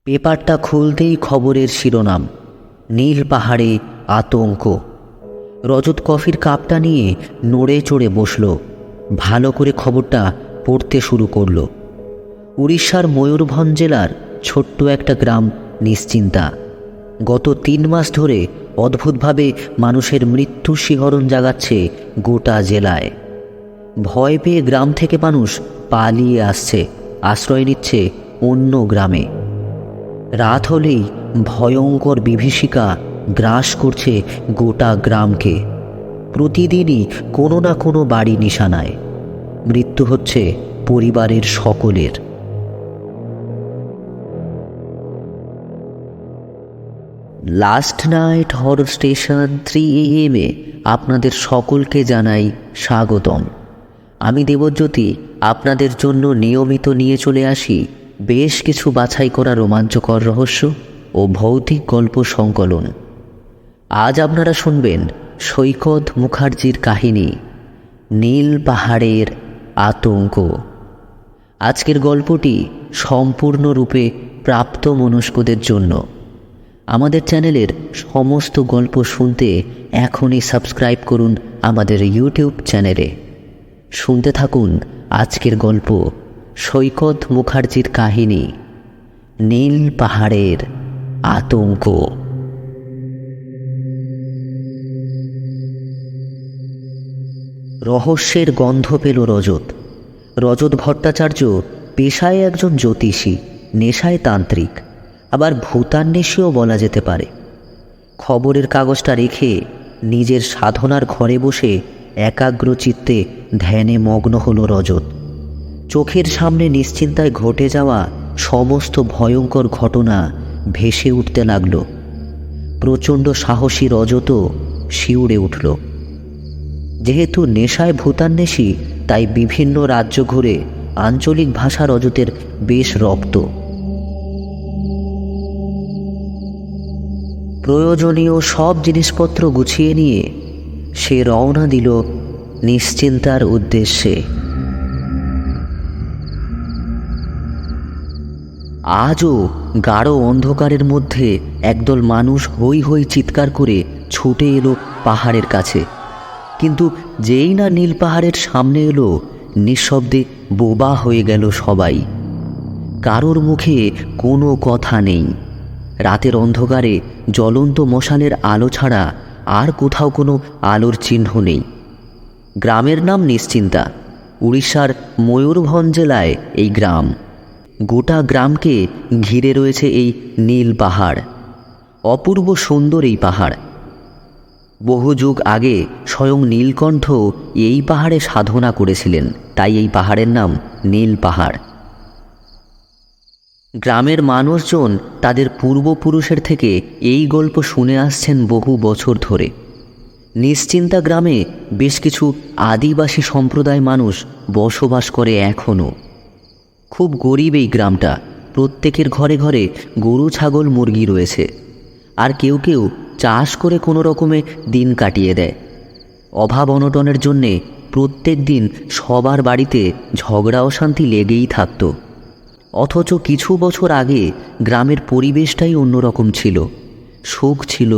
পেপারটা খুলতেই খবরের শিরোনাম, নীল পাহাড়ে আতঙ্ক। রজত কফির কাপটা নিয়ে নড়ে চড়ে বসল, ভালো করে খবরটা পড়তে শুরু করল। উড়িষ্যার ময়ূরভঞ্জ জেলার ছোট্ট একটা গ্রাম নিশ্চিন্তা। গত 3 মাস ধরে অদ্ভুতভাবে মানুষের মৃত্যু শিহরণ জাগাচ্ছে গোটা জেলায়। ভয় পেয়ে গ্রাম থেকে মানুষ পালিয়ে আসছে, আশ্রয় নিচ্ছে অন্য গ্রামে। রাত হলেই ভয়ঙ্কর বিভীষিকা গ্রাস করছে গোটা গ্রামকে। প্রতিদিনই কোনো না কোনো বাড়ি নিশানায়। মৃত্যু হচ্ছে পরিবারের সকলের। Last night horror station 3 AM আপনাদের সকলকে জানাই স্বাগতম। আমি দেবজ্যোতি আপনাদের জন্য নিয়মিত নিয়ে চলে আসি বেশ কিছু বাছাই করা রোমাঞ্চকর রহস্য ও ভৌতিক গল্প সংকলন। আজ আপনারা শুনবেন সৈকত মুখার্জির কাহিনী, নীল পাহাড়ের আতঙ্ক। আজকের গল্পটি সম্পূর্ণরূপে প্রাপ্তমনস্কদের জন্য। আমাদের চ্যানেলের সমস্ত গল্প শুনতে এখনই সাবস্ক্রাইব করুন আমাদের ইউটিউব চ্যানেলে। শুনতে থাকুন আজকের গল্প, সৈকত মুখার্জির কাহিনী, নীল পাহাড়ের আতঙ্ক। রহস্যের গন্ধ পেল রজত। রজত ভট্টাচার্য পেশায় একজন জ্যোতিষী, নেশায় তান্ত্রিক, আবার ভূতান্বেষীও বলা যেতে পারে। খবরের কাগজটা রেখে নিজের সাধনার ঘরে বসে একাগ্র চিত্তে ধ্যানে মগ্ন হলো রজত। চোখের সামনে নিশ্চিন্তায় ঘটে যাওয়া সমস্ত ভয়ঙ্কর ঘটনা ভেসে উঠতে লাগল। প্রচণ্ড সাহসী রজতও শিউরে উঠল। যেহেতু নেশায় ভূতান্বেষী, তাই বিভিন্ন রাজ্য ঘুরে আঞ্চলিক ভাষা রজতের বেশ রপ্ত। প্রয়োজনীয় সব জিনিসপত্র গুছিয়ে নিয়ে সে রওনা দিল নিশ্চিন্তার উদ্দেশ্যে। আজও গাঢ় অন্ধকারের মধ্যে একদল মানুষ হৈ হৈ চিৎকার করে ছুটে এলো পাহাড়ের কাছে। কিন্তু যেই না নীল পাহাড়ের সামনে এলো, নিঃশব্দে বোবা হয়ে গেল সবাই। কারোর মুখে কোনো কথা নেই। রাতের অন্ধকারে জ্বলন্ত মশালের আলো ছাড়া আর কোথাও কোনো আলোর চিহ্ন নেই। গ্রামের নাম নিশ্চিন্তা। উড়িষ্যার ময়ূরভঞ্জ জেলায় এই গ্রাম। গোটা গ্রামকে ঘিরে রয়েছে এই নীল পাহাড়। অপূর্ব সুন্দর এই পাহাড়। বহু যুগ আগে স্বয়ং নীলকণ্ঠ এই পাহাড়ে সাধনা করেছিলেন, তাই এই পাহাড়ের নাম নীল পাহাড়। গ্রামের মানুষজন তাদের পূর্বপুরুষের থেকে এই গল্প শুনে আসছেন বহু বছর ধরে। নিশ্চিন্তা গ্রামে বেশ কিছু আদিবাসী সম্প্রদায় মানুষ বসবাস করে এখনও। খুব গরিব এই গ্রামটা। প্রত্যেকের ঘরে ঘরে গরু, ছাগল, মুরগি রয়েছে। আর কেউ কেউ চাষ করে কোনো রকমে দিন কাটিয়ে দেয়। অভাব অনটনের জন্যে প্রত্যেক দিন সবার বাড়িতে ঝগড়া অশান্তি লেগেই থাকত। অথচ কিছু বছর আগে গ্রামের পরিবেশটাই অন্যরকম ছিল। সুখ ছিল,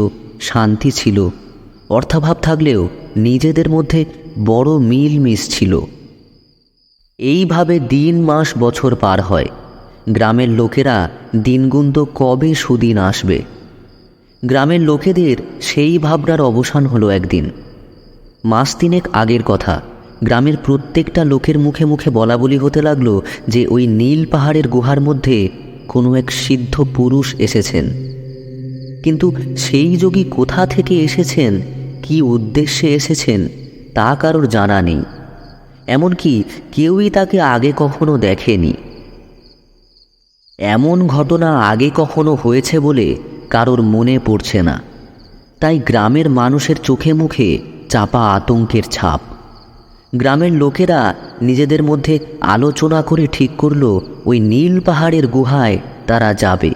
শান্তি ছিল। অর্থাভাব থাকলেও নিজেদের মধ্যে বড় মিলমিশ ছিল। এইভাবে দিন, মাস, বছর পার হয়। গ্রামের লোকেরা দিন গুনত কবে সুদিন আসবে। গ্রামের লোকেদের সেই ভাবনার অবসান হলো একদিন। মাস 3 আগের কথা। গ্রামের প্রত্যেকটা লোকের মুখে মুখে বলা বলি হতে লাগলো যে ওই নীল পাহাড়ের গুহার মধ্যে কোনো এক সিদ্ধ পুরুষ এসেছেন। কিন্তু সেই যোগী কোথা থেকে এসেছেন, কি উদ্দেশ্যে এসেছেন, তা কারোর জানা নেই। এমনকি কেউই তাকে আগে কখনো দেখেনি। এমন ঘটনা আগে কখনো হয়েছে বলে কারোর মনে পড়ছে না। তাই গ্রামের মানুষের চোখে মুখে চাপা আতঙ্কের ছাপ। গ্রামের লোকেরা নিজেদের মধ্যে আলোচনা করে ঠিক করল ওই নীল পাহাড়ের গুহায় তারা যাবে।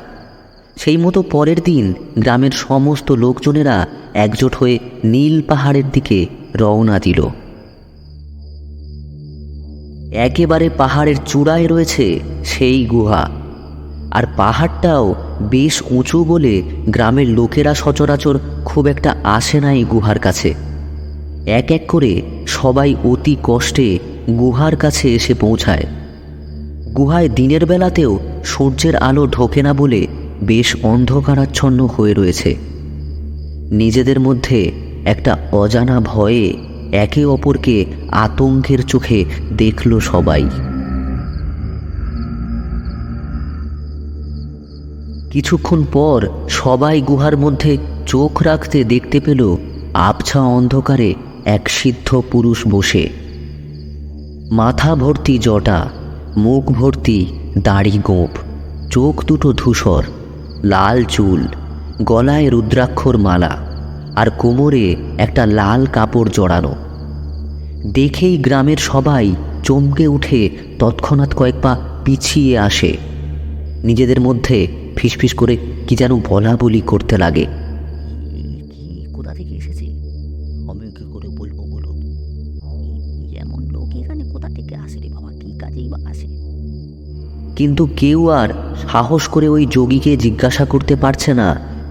সেই মতো পরের দিন গ্রামের সমস্ত লোকজনেরা একজোট হয়ে নীল পাহাড়ের দিকে রওনা দিল। একেবারে পাহাড়ের চূড়ায় রয়েছে সেই গুহা। আর পাহাড়টাও বেশ উঁচু বলে গ্রামের লোকেরা সচরাচর খুব একটা আসে না এই গুহার কাছে। এক এক করে সবাই অতি কষ্টে গুহার কাছে এসে পৌঁছায়। গুহায় দিনের বেলাতেও সূর্যের আলো ঢোকে না বলে বেশ অন্ধকারাচ্ছন্ন হয়ে রয়েছে। নিজেদের মধ্যে একটা অজানা ভয়ে একে অপরকে আতঙ্কের চোখে দেখল সবাই। কিছুক্ষণ পর সবাই গুহার মধ্যে চোখ রাখতে দেখতে পেল আবছা অন্ধকারে এক সিদ্ধ পুরুষ বসে। মাথা ভর্তি জটা, মুখ ভর্তি দাড়ি গোঁফ, চোখ দুটো ধূসর, লাল চুল, গলায় রুদ্রাক্ষর মালা, আর কোমরে একটা লাল কাপড় জড়ানো। দেখেই গ্রামের সবাই চমকে উঠে তৎক্ষণাৎ কয়েক পা পিছিয়ে আসে। নিজেদের মধ্যে ফিসফিস করে কি যেন বলা বলি করতে লাগে। কোথা থেকে এসেছে আমি কি করে বলবো বলো? এমন লোক এখানে কোথা থেকে আসে রে বাবা? কি কাজেই বা আসে? কিন্তু কেউ আর সাহস করে ওই যোগীকে জিজ্ঞাসা করতে পারছে না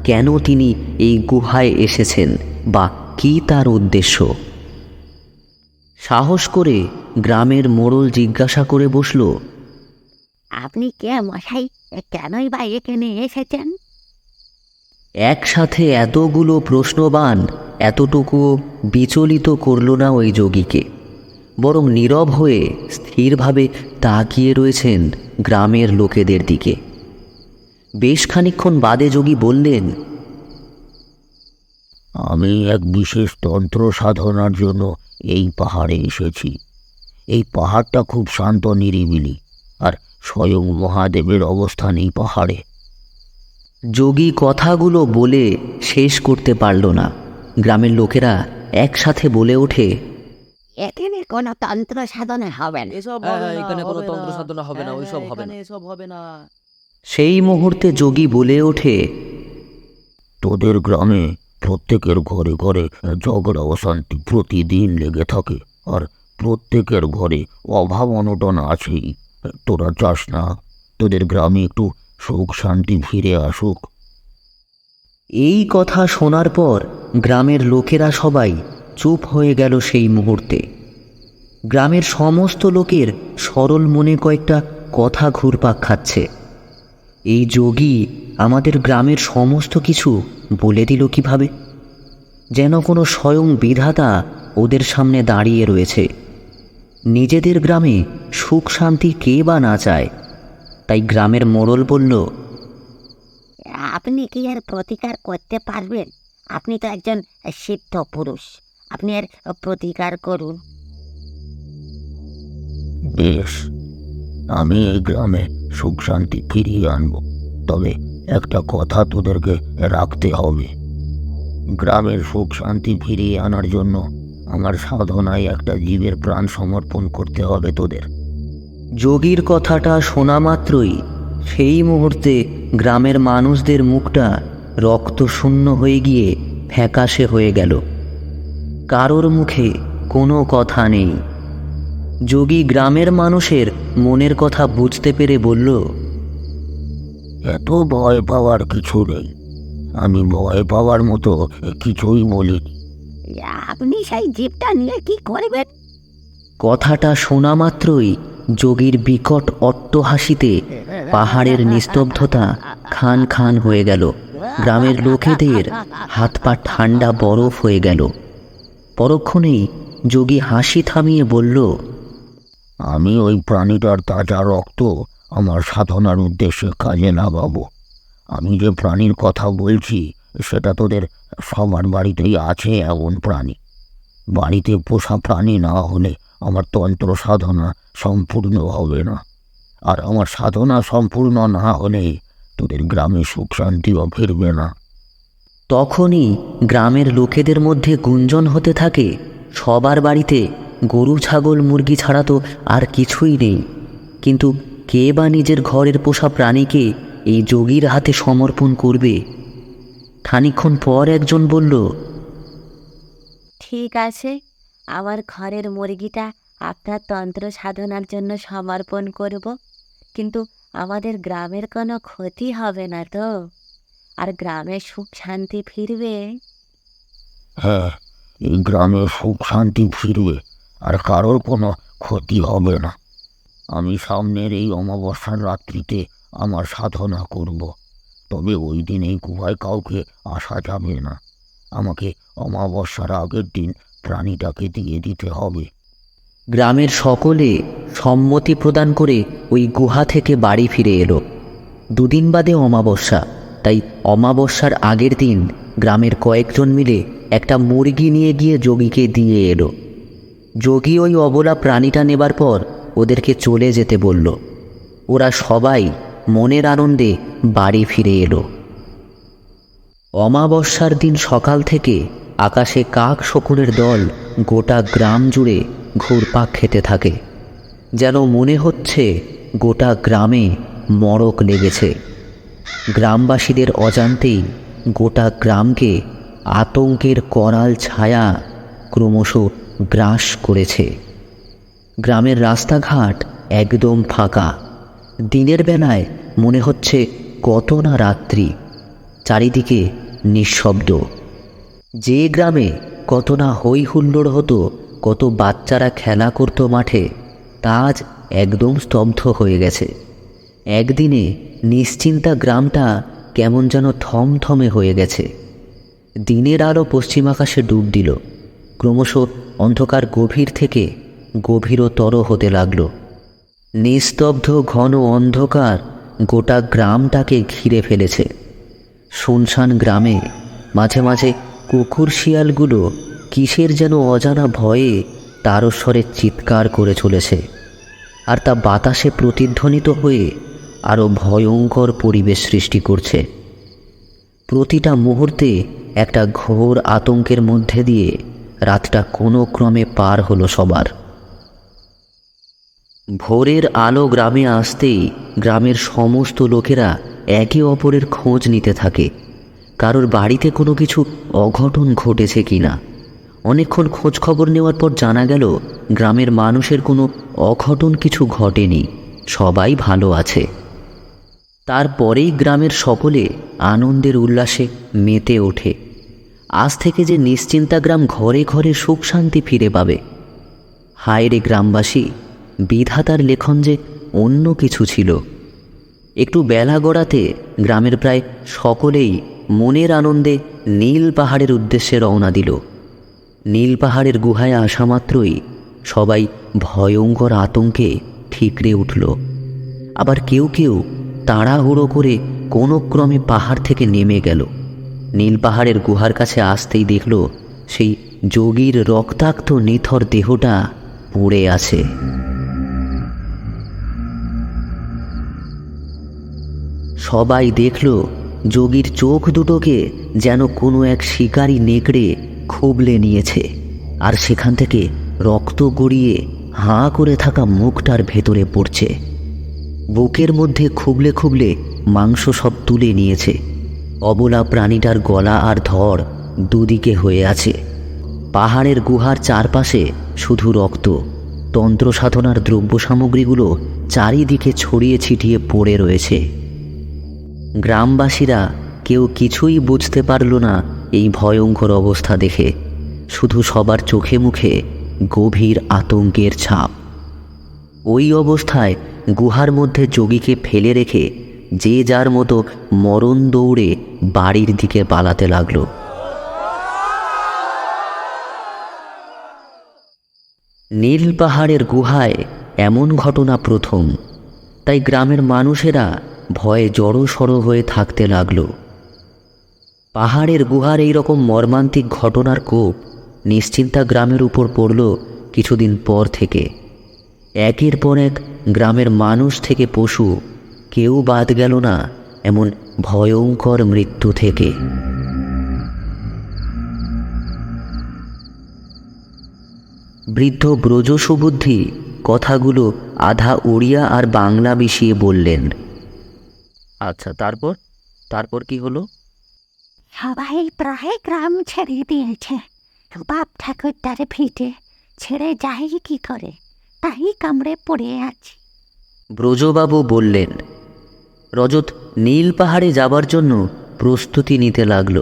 কেন তিনি এই গুহায় এসেছেন বা কি তার উদ্দেশ্য। সাহস করে গ্রামের মোড়ল জিজ্ঞাসা করে বসল, আপনি কে মশাই? কেনই বা এখানে এসেছেন? একসাথে এতগুলো প্রশ্নবাণ এতটুকু বিচলিত করল না ওই যোগীকে, বরং নীরব হয়ে স্থিরভাবে তাকিয়ে রয়েছেন গ্রামের লোকেদের দিকে। বেশ খানিকক্ষণ বাদে যোগী বললেন, আমি এক বিশেষ তন্ত্র সাধনার জন্য এই পাহাড়ে এসেছি। এই পাহাড়টা খুব শান্ত নিরিবিলি, আর স্বয়ং মহাদেবের অবস্থান এই পাহাড়ে। যোগী কথাগুলো বলে শেষ করতে পারল না। গ্রামের লোকেরা একসাথে বলে ওঠে, এখানে কোনো তন্ত্র সাধনা হবে না। এখানে কোনো তন্ত্র সাধনা হবে না, ওইসব হবে না। সেই মুহূর্তে যোগী বলে ওঠে, তোদের গ্রামে প্রত্যেকের ঘরে ঘরে ঝগড়া অশান্তি প্রতিদিন লেগে থাকে, আর প্রত্যেকের ঘরে অভাব অনটন আছেই। তোরা চাস না তোদের গ্রামে একটু সুখ শান্তি ফিরে আসুক? এই কথা শোনার পর গ্রামের লোকেরা সবাই চুপ হয়ে গেল সেই মুহূর্তে। গ্রামের সমস্ত লোকের সরল মনে কয়েকটা কথা ঘুরপাক খাচ্ছে। এই যোগী আমাদের গ্রামের সমস্ত কিছু বলে দিল কিভাবে? যেন কোনো স্বয়ং বিধাতা ওদের সামনে দাঁড়িয়ে রয়েছে। নিজেদের গ্রামে সুখ শান্তি কে বা না চায়? তাই গ্রামের মোড়ল বলল, আপনি কি এর প্রতিকার করতে পারবেন? আপনি তো একজন সিদ্ধ পুরুষ, আপনি এর প্রতিকার করুন। বেশ, আমি এই গ্রামে সুখ শান্তি ফিরিয়ে আনব, তবে একটা কথা তোদেরকে রাখতে হবে। গ্রামের সুখ শান্তি ফিরিয়ে আনার জন্য আমার সাধনায় একটা জীবের প্রাণ সমর্পণ করতে হবে তোদের। যোগীর কথাটা শোনা মাত্রই সেই মুহূর্তে গ্রামের মানুষদের মুখটা রক্তশূন্য হয়ে গিয়ে ফ্যাকাশে হয়ে গেল। কারোর মুখে কোনো কথা নেই। যোগী গ্রামের মানুষের মনের কথা বুঝতে পেরে বলল, এত ভয় পাওয়ার কিছু নেই। আমি ভয় পাওয়ার মতো কিছুই বলিনি। আপনি সেই জীবটা নিয়ে কি করবেন? কথাটা শোনা মাত্রই যোগীর বিকট অট্টহাসিতে পাহাড়ের নিস্তব্ধতা খান খান হয়ে গেল। গ্রামের লোকেদের হাত পা ঠান্ডা বরফ হয়ে গেল। পরক্ষণেই যোগী হাসি থামিয়ে বলল, আমি ওই প্রাণীটার তাজা রক্ত আমার সাধনার উদ্দেশ্যে কাজে লাগাবো। আমি যে প্রাণীর কথা বলছি সেটা তোদের সবার বাড়িতেই আছে এমন প্রাণী। বাড়িতে পোষা প্রাণী না হলে আমার তন্ত্র সাধনা সম্পূর্ণ হবে না, আর আমার সাধনা সম্পূর্ণ না হলে তোদের গ্রামে সুখ শান্তিও ফিরবে না। তখনই গ্রামের লোকেদের মধ্যে গুঞ্জন হতে থাকে, সবার বাড়িতে গরু ছাগল মুরগি ছাড়া তো আর কিছুই নেই। কিন্তু কে বা নিজের ঘরের পোষা প্রাণীকে এই যোগীর হাতে সমর্পণ করবে? খানিকক্ষণ পর একজন বলল, ঠিক আছে, আমার ঘরের মুরগিটা আপনার তন্ত্র সাধনার জন্য সমর্পণ করব। কিন্তু আমাদের গ্রামের কোনো ক্ষতি হবে না তো? আর গ্রামে সুখ শান্তি ফিরবে? হ্যাঁ, এই গ্রামে সুখ শান্তি ফিরবে, আর কারোর কোনো ক্ষতি হবে না। আমি সামনের এই অমাবস্যার রাত্রিতে আমার সাধনা করব। তবে ওই দিন এই গুহায় কাউকে আসা যাবে না। আমাকে অমাবস্যার আগের দিন প্রাণীটাকে দিয়ে দিতে হবে। গ্রামের সকলে সম্মতি প্রদান করে ওই গুহা থেকে বাড়ি ফিরে এলো। দুদিন বাদে অমাবস্যা, তাই অমাবস্যার আগের দিন গ্রামের কয়েকজন মিলে একটা মুরগি নিয়ে গিয়ে যোগীকে দিয়ে এলো। যোগী ওই অবলা প্রাণীটা নেবার পর ওদেরকে চলে যেতে বলল। ওরা সবাই মনের আনন্দে বাড়ি ফিরে এলো। অমাবস্যার দিন সকাল থেকে আকাশে কাক শকুনের দল গোটা গ্রাম জুড়ে ঘুরপাক খেতে থাকে। যেন মনে হচ্ছে গোটা গ্রামে মড়ক লেগেছে। গ্রামবাসীদের অজান্তেই গোটা গ্রামকে আতঙ্কের করাল ছায়া ক্রমশ গ্রাস করেছে। গ্রামের রাস্তাঘাট একদম ফাঁকা। দিনের বেলায় মনে হচ্ছে কত না রাত্রি। চারিদিকে নিঃশব্দ। যে গ্রামে কত না হই হুল্লোড় হতো, কত বাচ্চারা খেলা করত মাঠে, তা আজ একদম স্তব্ধ হয়ে গেছে। একদিনে নিশ্চিন্তা গ্রামটা কেমন যেন থমথমে হয়ে গেছে। দিনের আলো পশ্চিম আকাশে ডুব দিল। ক্রমশ অন্ধকার গভীর থেকে গভীরতর হতে লাগল। নিস্তব্ধ ঘন অন্ধকার গোটা গ্রামটাকে ঘিরে ফেলেছে। শুনশান গ্রামে মাঝে মাঝে কুকুর শিয়ালগুলো কিসের যেন অজানা ভয়ে তারস্বরে চিৎকার করে চলেছে, আর তা বাতাসে প্রতিধ্বনিত হয়ে আরও ভয়ঙ্কর পরিবেশ সৃষ্টি করছে। প্রতিটা মুহূর্তে একটা ঘোর আতঙ্কের মধ্যে দিয়ে রাতটা কোনো ক্রমে পার হলো সবার। ভোরের আলো গ্রামে আসতেই গ্রামের সমস্ত লোকেরা একে অপরের খোঁজ নিতে থাকে, কারোর বাড়িতে কোনো কিছু অঘটন ঘটেছে কিনা। অনেকক্ষণ খোঁজ খবর নেওয়ার পর জানা গেল গ্রামের মানুষের কোনো অঘটন কিছু ঘটেনি, সবাই ভালো আছে। তারপরেই গ্রামের সকলে আনন্দের উল্লাসে মেতে ওঠে। আজ থেকে যে নিশ্চিন্তা গ্রাম ঘরে ঘরে সুখ শান্তি ফিরে পাবে। হায় রে গ্রামবাসী, বিধাতার লেখন যে অন্য কিছু ছিল। একটু বেলা গড়াতে গ্রামের প্রায় সকলেই মনের আনন্দে নীল পাহাড়ের উদ্দেশ্যে রওনা দিল। নীল পাহাড়ের গুহায় আসা মাত্রই সবাই ভয়ঙ্কর আতঙ্কে ঠিকরে উঠল। আবার কেউ কেউ তাড়াহুড়ো করে কোনো ক্রমে পাহাড় থেকে নেমে গেল। নীল পাহাড়ের গুহার কাছে আসতেই দেখল সেই যোগীর রক্তাক্ত নিথর দেহটা পড়ে আছে। সবাই দেখল যোগীর চোখ দুটোকে যেন কোনো এক শিকারী নেকড়ে খুবলে নিয়েছে, আর সেখান থেকে রক্ত গড়িয়ে হাঁ করে থাকা মুখটার ভেতরে পড়ছে। বুকের মধ্যে খুবলে খুবলে মাংস সব তুলে নিয়েছে। অবলা প্রাণীটার গলা আর ধড় দুদিকে হয়ে আছে। পাহাড়ের গুহার চারপাশে শুধু রক্ত। তন্ত্র সাধনার দ্রব্য সামগ্রীগুলো চারিদিকে ছড়িয়ে ছিটিয়ে পড়ে রয়েছে। গ্রামবাসীরা কেউ কিছুই বুঝতে পারল না এই ভয়ঙ্কর অবস্থা দেখে। শুধু সবার চোখে মুখে গভীর আতঙ্কের ছাপ। ওই অবস্থায় গুহার মধ্যে যোগীকে ফেলে রেখে যে যার মতো মরণ দৌড়ে বাড়ির দিকে পালাতে লাগল। নীল পাহাড়ের গুহায় এমন ঘটনা প্রথম, তাই গ্রামের মানুষেরা ভয়ে জড়োসড়ো হয়ে থাকতে লাগল। পাহাড়ের গুহার এই রকম মর্মান্তিক ঘটনার কোপ নিশ্চিন্তা গ্রামের উপর পড়ল কিছুদিন পর থেকে। একের পর এক গ্রামের মানুষ থেকে পশু কেউ বাদ গেল না এমন ভয়ঙ্কর মৃত্যু থেকে। বৃদ্ধ ব্রজ সুবুদ্ধি কথাগুলো আধা ওড়িয়া আর বাংলা মিশিয়ে বললেন। আচ্ছা, তারপর কি হলো? সবাই প্রায় গ্রাম ছেড়ে দিয়েছে। বাপ ঠাকুরদার ভিটে ছেড়ে যাই কি করে, তাই কামড়ে পড়ে আছি। ব্রজবাবু বললেন। রজত নীল পাহাড়ে যাবার জন্য প্রস্তুতি নিতে লাগল।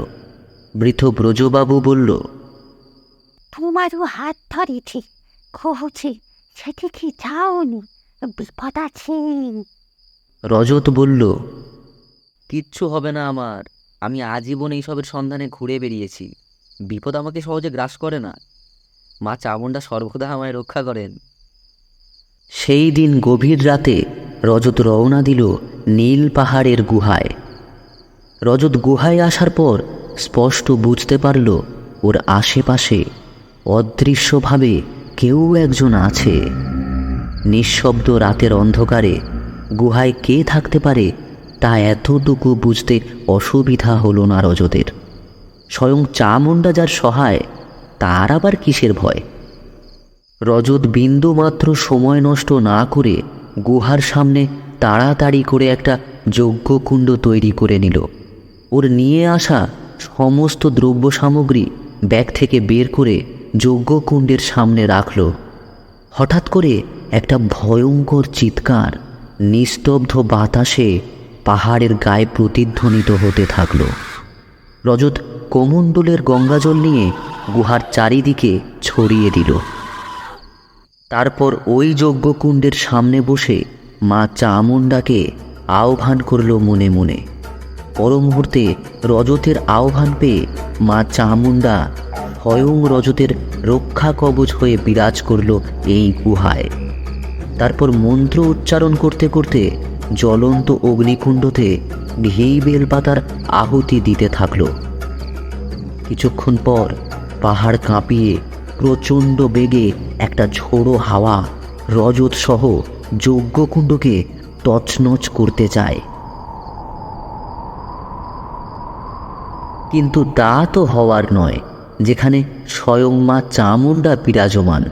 বৃদ্ধ ব্রজবাবু বলল, তোমারও হাত ধরেছি, কହୁছি সেদিকে যাওনি, বিপদ আছে। রজত বলল, কিচ্ছু হবে না আমার। আমি আজীবন এইসবের সন্ধানে ঘুরে বেরিয়েছি। বিপদ আমাকে সহজে গ্রাস করে না। মা চামুণ্ডা সর্বদা আমায় রক্ষা করেন। সেই দিন গভীর রাতে রজত রওনা দিল নীল পাহাড়ের গুহায়। রজত গুহায় আসার পর স্পষ্ট বুঝতে পারল ওর আশেপাশে অদৃশ্যভাবে কেউ একজন আছে। নিঃশব্দ রাতের অন্ধকারে গুহায় কে থাকতে পারে তা এতটুকু বুঝতে অসুবিধা হলো না রজতের। স্বয়ং চামুণ্ডা যার সহায়, তার আবার কিসের ভয়? রজত বিন্দুমাত্র সময় নষ্ট না করে গুহার সামনে তাড়াতাড়ি করে একটা যজ্ঞকুণ্ড তৈরি করে নিল। ওর নিয়ে আসা সমস্ত দ্রব্য সামগ্রী ব্যাগ থেকে বের করে যজ্ঞকুণ্ডের সামনে রাখল। হঠাৎ করে একটা ভয়ঙ্কর চিৎকার নিস্তব্ধ বাতাসে পাহাড়ের গায়ে প্রতিধ্বনিত হতে থাকল। রজত কোমণ্ডলের গঙ্গাজল নিয়ে গুহার চারিদিকে ছড়িয়ে দিল। তারপর ওই যজ্ঞকুণ্ডের সামনে বসে মা চামুণ্ডাকে আহ্বান করল মনে মনে। পর মুহূর্তে রজতের আহ্বান পেয়ে মা চামুণ্ডা স্বয়ং রজতের রক্ষা কবচ হয়ে বিরাজ করল এই গুহায়। তারপর মন্ত্র উচ্চারণ করতে করতে জ্বলন্ত অগ্নিকুণ্ডতে ঘি বেলপাতার আহুতি দিতে থাকল। কিছুক্ষণ পর পাহাড় কাঁপিয়ে প্রচণ্ড বেগে একটা ঝোড়ো হাওয়া রজত সহ যজ্ঞকুণ্ডকে তছনছ করতে চায়। কিন্তু তা তো হওয়ার নয়, যেখানে স্বয়ং মা চামুণ্ডা বিরাজমান।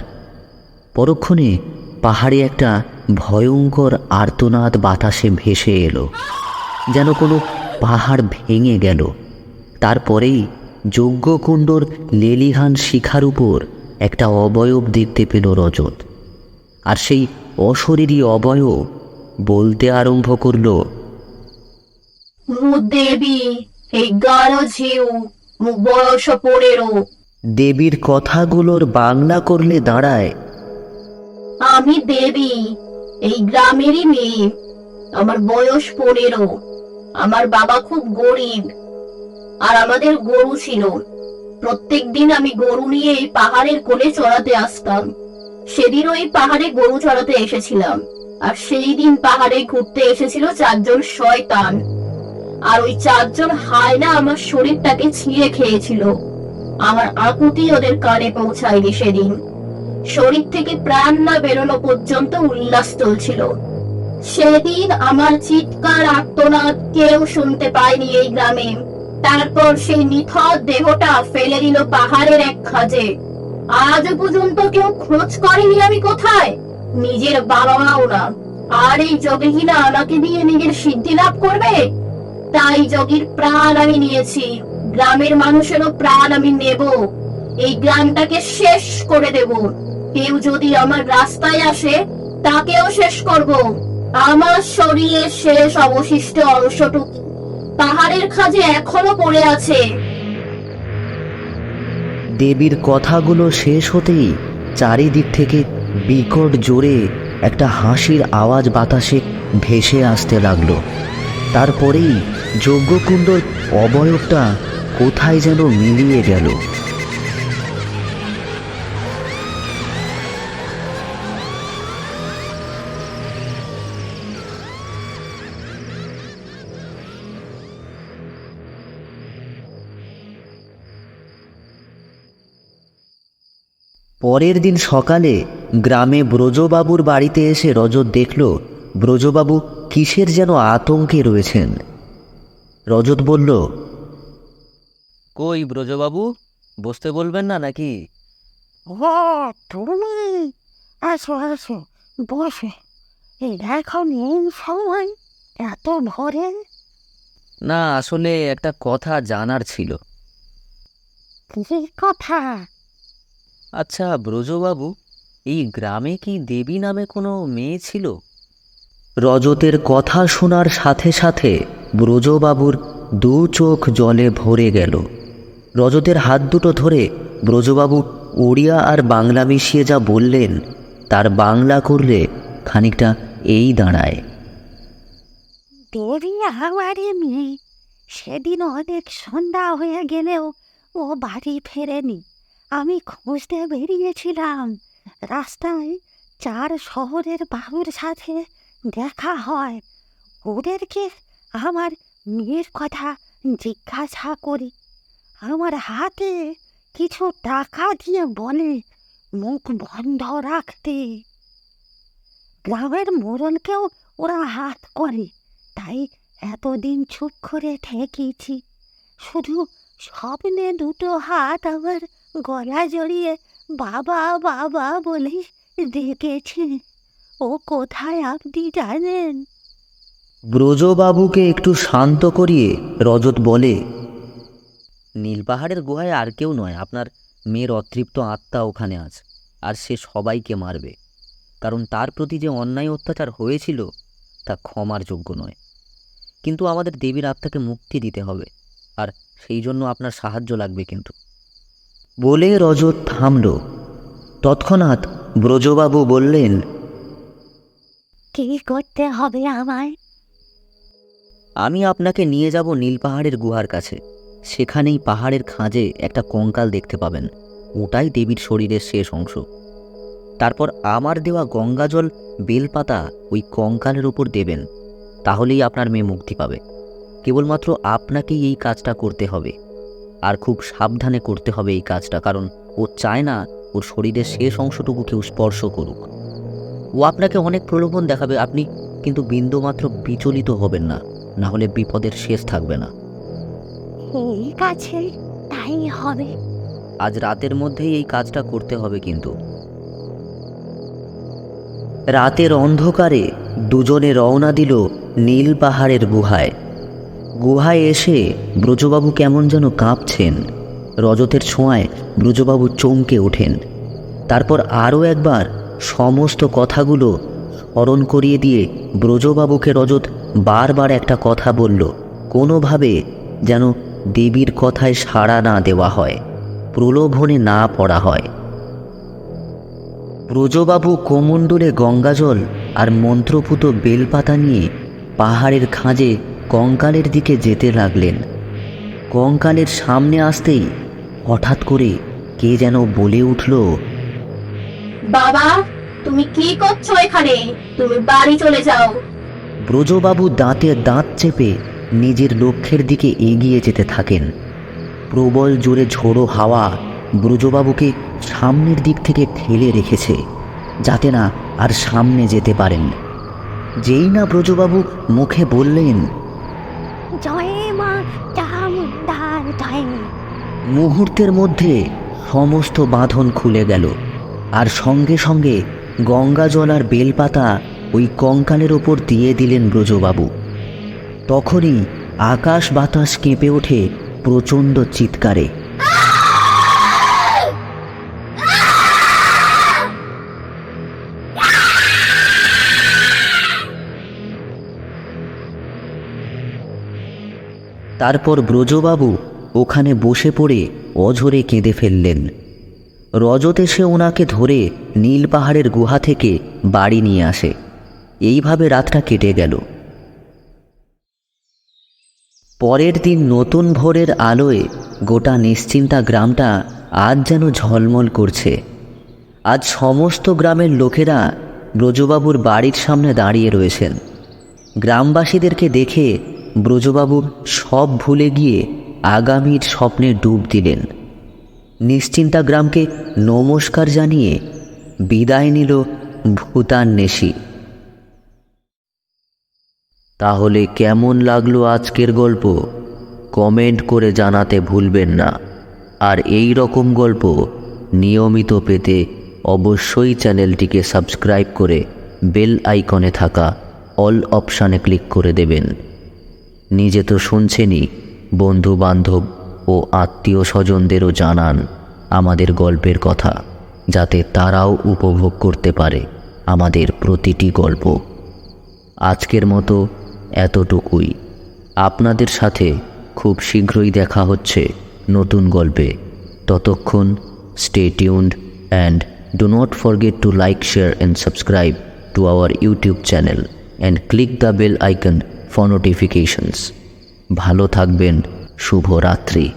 পরক্ষণে পাহাড়ে একটা ভয়ঙ্কর আর্তনাদ বাতাসে ভেসে এলো, যেন কোনো পাহাড় ভেঙে গেল। তারপরেই যজ্ঞকুণ্ডর লেলিহান শিখার উপর একটা অবয়ব দেখতে পেল রজত। আর সেই অশরীরী অবয়ব বলতে আরম্ভ করল, দেবী, এই গাঢ় ঝিউ, বয়স 15। দেবীর কথাগুলোর বাংলা করলে দাঁড়ায়, আমি দেবী, এই গ্রামেরই মেয়ে। আমার বয়স 15। আমার বাবা খুব গরিব, আর আমাদের গরু ছিল। প্রত্যেক দিন আমি গরু নিয়ে এই পাহাড়ের কোলে চড়াতে আসতাম। সেদিনও এই পাহাড়ে গরু চড়াতে এসেছিলাম। আর সেই দিন পাহাড়ে ঘুরতে এসেছিল 4 জন শয়তান। আর ওই 4 জন হায়না আমার শরীরটাকে ছিঁড়ে খেয়েছিল। আমার আকুতি ওদের কানে পৌঁছায়নি সেদিন। শরীর থেকে প্রাণ না বেরোনো পর্যন্ত উল্লাস চলছিল। সেদিন আমার চিৎকার আর্তনাদ কেউ শুনতে পায়নি এই গ্রামে। তারপর সেই নিথর দেহটা ফেলে দিল পাহাড়ের এক খাঁজে। আজও পর্যন্ত কেউ খোঁজ করেনি আমি কোথায়, নিজের বাবা মাও না। আর এই যোগীহীনা আমাকে দিয়ে নিজের সিদ্ধি লাভ করবে? তাই যোগীর প্রাণ আমি নিয়েছি, গ্রামের মানুষেরও প্রাণ আমি নেব। এই গ্রামটাকে শেষ করে দেব। কেউ যদি আমার রাস্তায় আসে তাকেও শেষ করব। আমার শরীরের শেষ অবশিষ্ট অংশটুকু পাহাড়ের খাঁজে এখনো পড়ে আছে। দেবীর কথাগুলো শেষ হতেই চারিদিক থেকে বিকট জোরে একটা হাসির আওয়াজ বাতাসে ভেসে আসতে লাগলো। তারপরেই যজ্ঞকুণ্ডর অবয়বটা কোথায় যেন মিলিয়ে গেল। পরের দিন সকালে গ্রামে ব্রজবাবুর বাড়িতে এসে রজত দেখল ব্রজবাবু কিসের যেন আতঙ্কে রয়েছেন। রজত বলল, কই ব্রজবাবু, বসতে বলবেন না নাকি? ও তুমি, আসো আসো, বসো। এই এখন এই সময়, এত ভোরে? না, আসলে একটা কথা জানার ছিল। কি কথা? আচ্ছা ব্রজবাবু, এই গ্রামে কি দেবী নামে কোনো মেয়ে ছিল? রজতের কথা শোনার সাথে সাথে ব্রজবাবুর দু চোখ জলে ভরে গেল। রজতের হাত দুটো ধরে ব্রজবাবু ওড়িয়া আর বাংলা মিশিয়ে যা বললেন তার বাংলা করলে খানিকটা এই দাঁড়ায়। দেবী আমারে মেয়ে, সেদিন অনেক সন্ধ্যা হয়ে গেলেও ও বাড়ি ফেরেনি। আমি খুঁজতে বেরিয়েছিলাম। রাস্তায় 4 শহরের বাবুর সাথে দেখা হয়। ওদেরকে আমার মেয়ের কথা জিজ্ঞাসা করি। আমার হাতে কিছু টাকা দিয়ে বলে মুখ বন্ধ রাখতে। গ্রামের মোড়লকেও ওরা হাত করে, তাই এতদিন চুপ করে ঠেকেছি। শুধু স্বপ্নে 2 হাত আমার গলা জড়িয়ে বাবা বাবা বলে ডেকেছে। ও কোথায় আপনি জানেন? ব্রজবাবুকে একটু শান্ত করিয়ে রজত বলে, নীলপাহাড়ের গুহায় আর কেউ নয়, আপনার মেয়ের অতৃপ্ত আত্মা ওখানে আছে, আর সে সবাইকে মারবে, কারণ তার প্রতি যে অন্যায় অত্যাচার হয়েছিল তা ক্ষমার যোগ্য নয়। কিন্তু আমাদের দেবীর আত্মাকে মুক্তি দিতে হবে, আর সেই জন্য আপনার সাহায্য লাগবে। কিন্তু বলে রজত থামল। তৎক্ষণাৎ ব্রজবাবু বললেন, কি করতে হবে আমায়? আমি আপনাকে নিয়ে যাব নীলপাহাড়ের গুহার কাছে। সেখানেই পাহাড়ের খাঁজে একটা কঙ্কাল দেখতে পাবেন, ওটাই দেবীর শরীরের শেষ অংশ। তারপর আমার দেওয়া গঙ্গাজল বেলপাতা ওই কঙ্কালের উপর দেবেন, তাহলেই আপনার মেয়ে মুক্তি পাবে। কেবলমাত্র আপনাকেই এই কাজটা করতে হবে, আর খুব সাবধানে করতে হবে এই কাজটা, কারণ ও চায় না ওর শরীরের শেষ অংশটুকু কেউ স্পর্শ করুক। ও আপনাকে অনেক প্রলোভন দেখাবে, আপনি কিন্তু বিন্দুমাত্র বিচলিত হবেন না, না হলে বিপদের শেষ থাকবে না। ঠিক আছে, তাই হবে। আজ রাতের মধ্যেই এই কাজটা করতে হবে। কিন্তু রাতের অন্ধকারে দুজনে রওনা দিল নীল পাহাড়ের গুহায়। গুহায় এসে ব্রজবাবু কেমন যেন কাঁপছেন। রজতের ছোঁয়ায় ব্রজবাবু চমকে ওঠেন। তারপর আরও একবার সমস্ত কথাগুলো স্মরণ করিয়ে দিয়ে ব্রজবাবুকে রজত বারবার একটা কথা বলল, কোনোভাবে যেন দেবীর কথায় সাড়া না দেওয়া হয়, প্রলোভনে না পড়া হয়। ব্রজবাবু কোমণ্ডলে গঙ্গাজল আর মন্ত্রপুত বেলপাতা নিয়ে পাহাড়ের খাঁজে কঙ্কালের দিকে যেতে লাগলেন। কঙ্কালের সামনে আসতেই হঠাৎ করে কে যেন বলে উঠল, বাবা, তুমি কি করছো এখানে? তুমি বাড়ি চলে যাও। ব্রজবাবু দাঁতে দাঁত চেপে নিজের লক্ষ্যের দিকে এগিয়ে যেতে থাকেন। প্রবল জোরে ঝোড়ো হাওয়া ব্রজবাবুকে সামনের দিক থেকে ঠেলে রেখেছে, যাতে না আর সামনে যেতে পারেন। যেই না ব্রজবাবু মুখে বললেন, জয় মা চামুণ্ডার জয়, মুহূর্তের মধ্যে সমস্ত বাঁধন খুলে গেল, আর সঙ্গে সঙ্গে গঙ্গাজল আর বেলপাতা ওই কঙ্কালের ওপর দিয়ে দিলেন ব্রজবাবু। তখনই আকাশ বাতাস কেঁপে ওঠে প্রচণ্ড চিৎকারে। তারপর ব্রজবাবু ওখানে বসে পড়ে অঝরে কেঁদে ফেললেন। রজত এসে ওনাকে ধরে নীল পাহাড়ের গুহা থেকে বাড়ি নিয়ে আসে। এইভাবে রাতটা কেটে গেল। পরের দিন নতুন ভোরের আলোয় গোটা নিশ্চিন্তা গ্রামটা আজ যেন ঝলমল করছে। আজ সমস্ত গ্রামের লোকেরা ব্রজবাবুর বাড়ির সামনে দাঁড়িয়ে রয়েছেন। গ্রামবাসীদেরকে দেখে ব্রজবাবু সব ভুলে গিয়ে আগামীর স্বপ্নে ডুব দিলেন। নিশ্চিন্তা গ্রামকে নমস্কার জানিয়ে বিদায় নিল ভূতান্বেষী। তাহলে কেমন লাগলো আজকের গল্প কমেন্ট করে জানাতে ভুলবেন না। আর এই রকম গল্প নিয়মিত পেতে অবশ্যই চ্যানেলটিকে সাবস্ক্রাইব করে বেল আইকনে থাকা অল অপশানে ক্লিক করে দেবেন। নিজে তো শুনছেনই, বন্ধু বান্ধব ও আত্মীয় স্বজনদেরও জানান আমাদের গল্পের কথা, যাতে তারাও উপভোগ করতে পারে আমাদের প্রতিটি গল্প। আজকের মতো এতটুকুই। আপনাদের সাথে খুব শীঘ্রই দেখা হচ্ছে নতুন গল্পে। ততক্ষণ stay tuned and do not forget to like, share and subscribe to our YouTube channel and click the bell icon for notifications. ভালো থাকবেন। শুভরাত্রি।